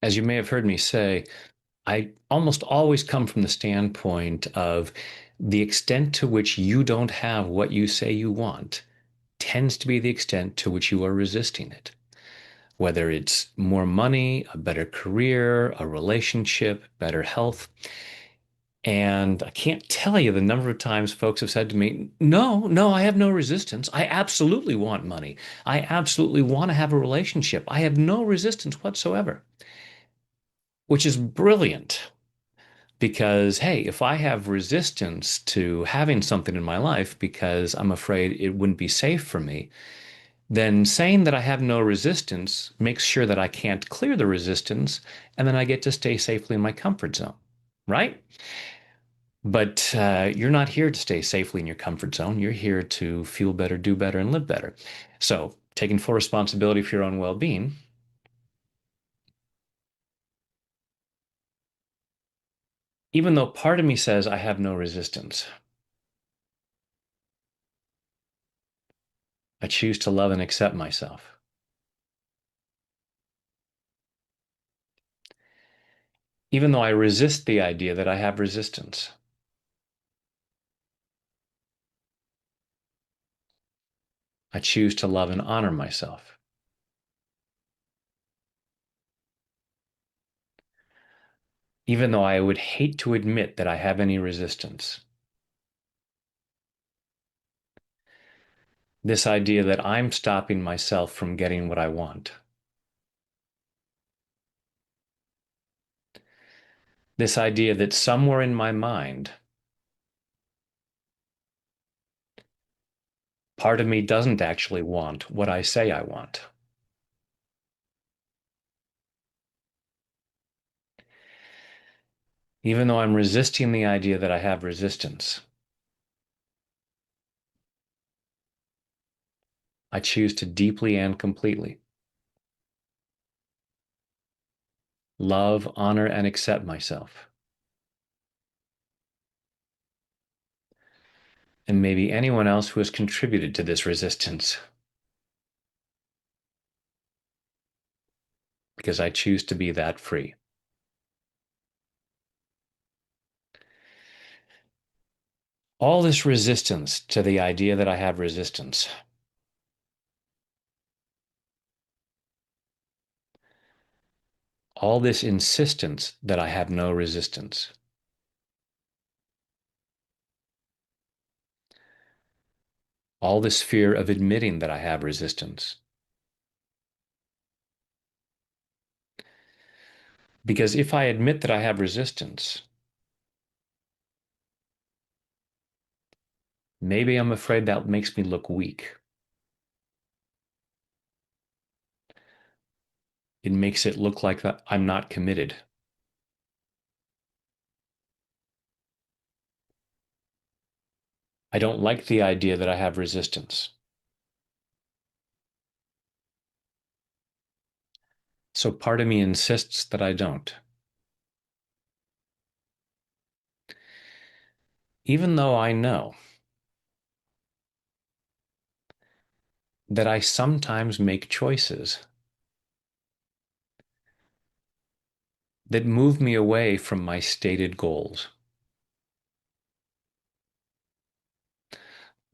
As you may have heard me say, I almost always come from the standpoint of the extent to which you don't have what you say you want tends to be the extent to which you are resisting it. Whether it's more money, a better career, a relationship, better health. And I can't tell you the number of times folks have said to me, no, no, I have no resistance. I absolutely want money. I absolutely want to have a relationship. I have no resistance whatsoever, which is brilliant because, hey, if I have resistance to having something in my life because I'm afraid it wouldn't be safe for me, then saying that I have no resistance makes sure that I can't clear the resistance, and then I get to stay safely in my comfort zone, right? But you're not here to stay safely in your comfort zone. You're here to feel better, do better, and live better. So, taking full responsibility for your own well being, even though part of me says I have no resistance, I choose to love and accept myself. Even though I resist the idea that I have resistance, I choose to love and honor myself. Even though I would hate to admit that I have any resistance, this idea that I'm stopping myself from getting what I want, this idea that somewhere in my mind, part of me doesn't actually want what I say I want. Even though I'm resisting the idea that I have resistance, I choose to deeply and completely love, honor, and accept myself, and maybe anyone else who has contributed to this resistance, because I choose to be that free. All this resistance to the idea that I have resistance, all this insistence that I have no resistance, all this fear of admitting that I have resistance. Because if I admit that I have resistance, maybe I'm afraid that makes me look weak. It makes it look like that I'm not committed. I don't like the idea that I have resistance. So part of me insists that I don't. Even though I know that I sometimes make choices that move me away from my stated goals.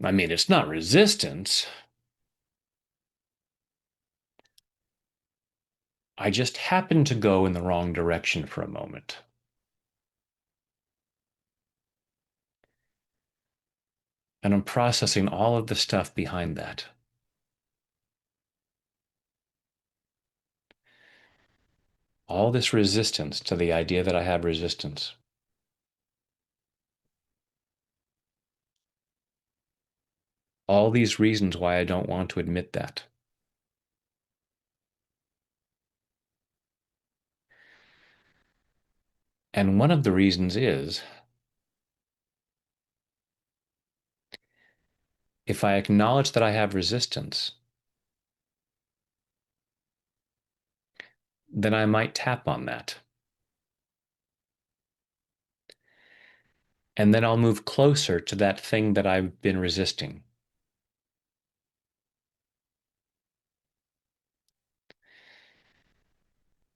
I mean, it's not resistance. I just happen to go in the wrong direction for a moment. And I'm processing all of the stuff behind that. All this resistance to the idea that I have resistance. All these reasons why I don't want to admit that. And one of the reasons is if I acknowledge that I have resistance, then I might tap on that. And then I'll move closer to that thing that I've been resisting.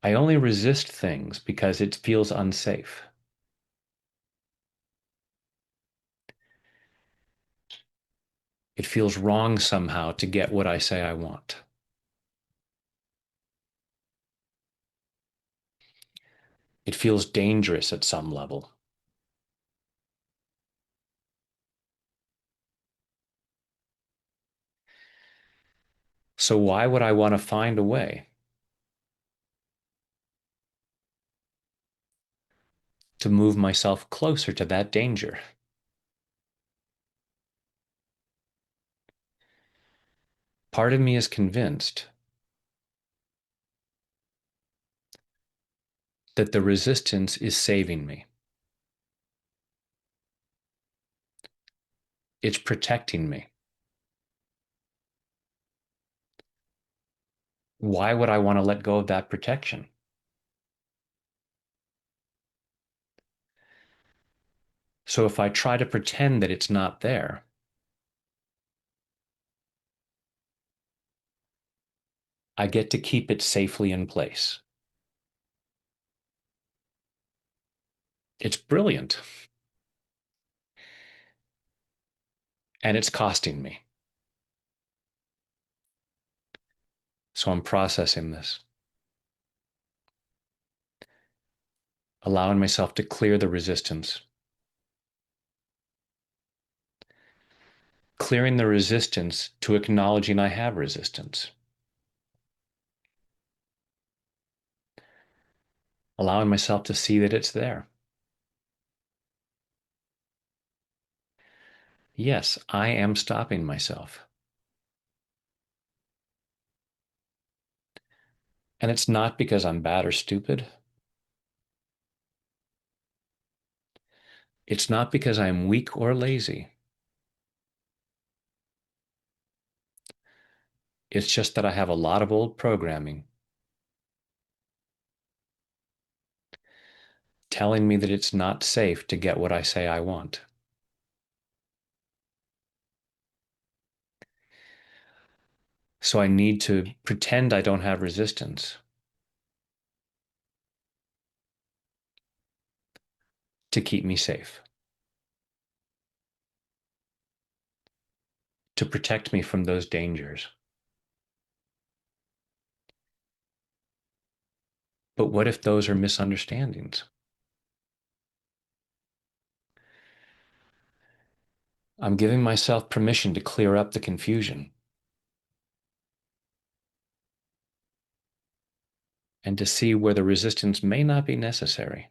I only resist things because it feels unsafe. It feels wrong somehow to get what I say I want. It feels dangerous at some level. So why would I want to find a way to move myself closer to that danger? Part of me is convinced that the resistance is saving me. It's protecting me. Why would I want to let go of that protection? So if I try to pretend that it's not there, I get to keep it safely in place. It's brilliant, and it's costing me. So I'm processing this, allowing myself to clear the resistance, clearing the resistance to acknowledging I have resistance, allowing myself to see that it's there. Yes, I am stopping myself. And it's not because I'm bad or stupid. It's not because I'm weak or lazy. It's just that I have a lot of old programming telling me that it's not safe to get what I say I want. So I need to pretend I don't have resistance to keep me safe, to protect me from those dangers. But what if those are misunderstandings? I'm giving myself permission to clear up the confusion and to see where the resistance may not be necessary.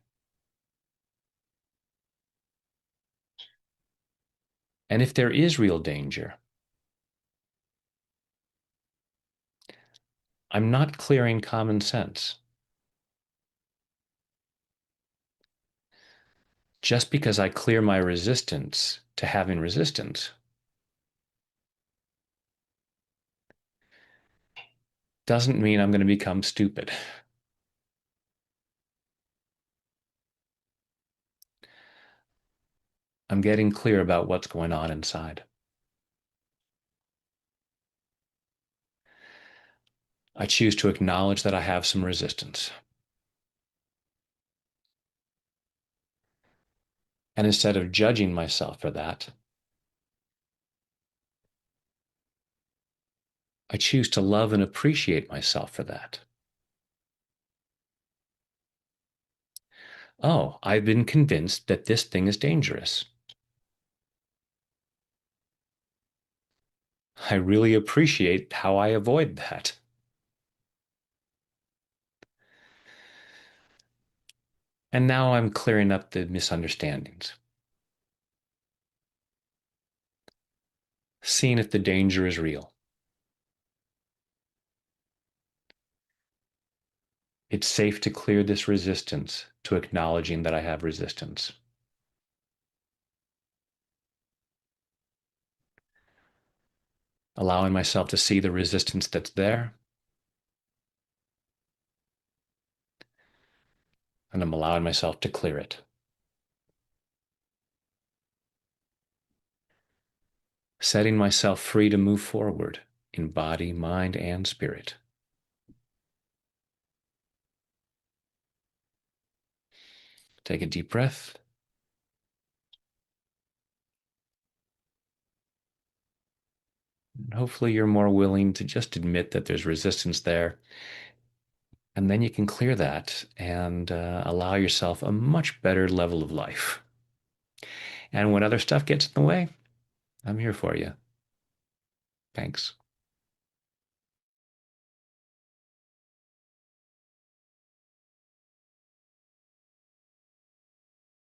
And if there is real danger, I'm not clearing common sense. Just because I clear my resistance to having resistance doesn't mean I'm going to become stupid. I'm getting clear about what's going on inside. I choose to acknowledge that I have some resistance. And instead of judging myself for that, I choose to love and appreciate myself for that. Oh, I've been convinced that this thing is dangerous. I really appreciate how I avoid that. And now I'm clearing up the misunderstandings, seeing if the danger is real. It's safe to clear this resistance to acknowledging that I have resistance. Allowing myself to see the resistance that's there, and I'm allowing myself to clear it. Setting myself free to move forward in body, mind, and spirit. Take a deep breath. And hopefully, you're more willing to just admit that there's resistance there. And then you can clear that and allow yourself a much better level of life. And when other stuff gets in the way, I'm here for you. Thanks.